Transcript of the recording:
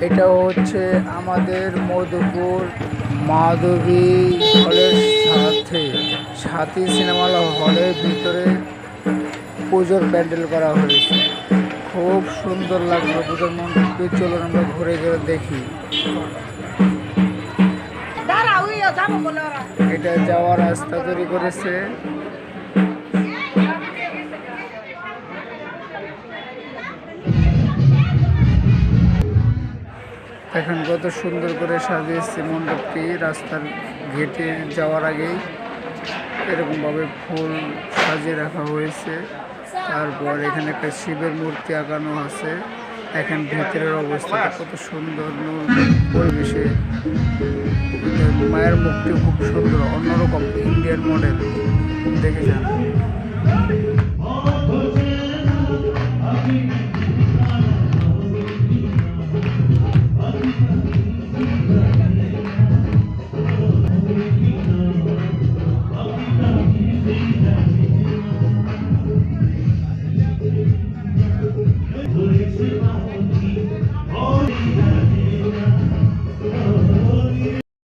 এটা হচ্ছে আমাদের মধুপুর মাধবী হলের সাথে সাথী সিনেমা হলের ভিতরে পুজোর প্যান্ডেল করা হয়েছে। খুব সুন্দর লাগলো পুজোর মণ্ডপটি। চলুন আমরা ঘুরে ঘুরে দেখি। এটা যাওয়ার রাস্তা তৈরি করেছে। এখন কত সুন্দর করে সাজিয়েছে মণ্ডপটি। রাস্তার ঘেটে যাওয়ার আগেই এরকমভাবে ফুল সাজিয়ে রাখা হয়েছে। তারপর এখানে একটা শিবের মূর্তি আঁকানো আছে। এখন ভিতরের অবস্থাটা কত সুন্দর পরিবেশে। মায়ের মুখটি খুব সুন্দর, অন্যরকম ইন্ডিয়ান মডেল। দেখে যান।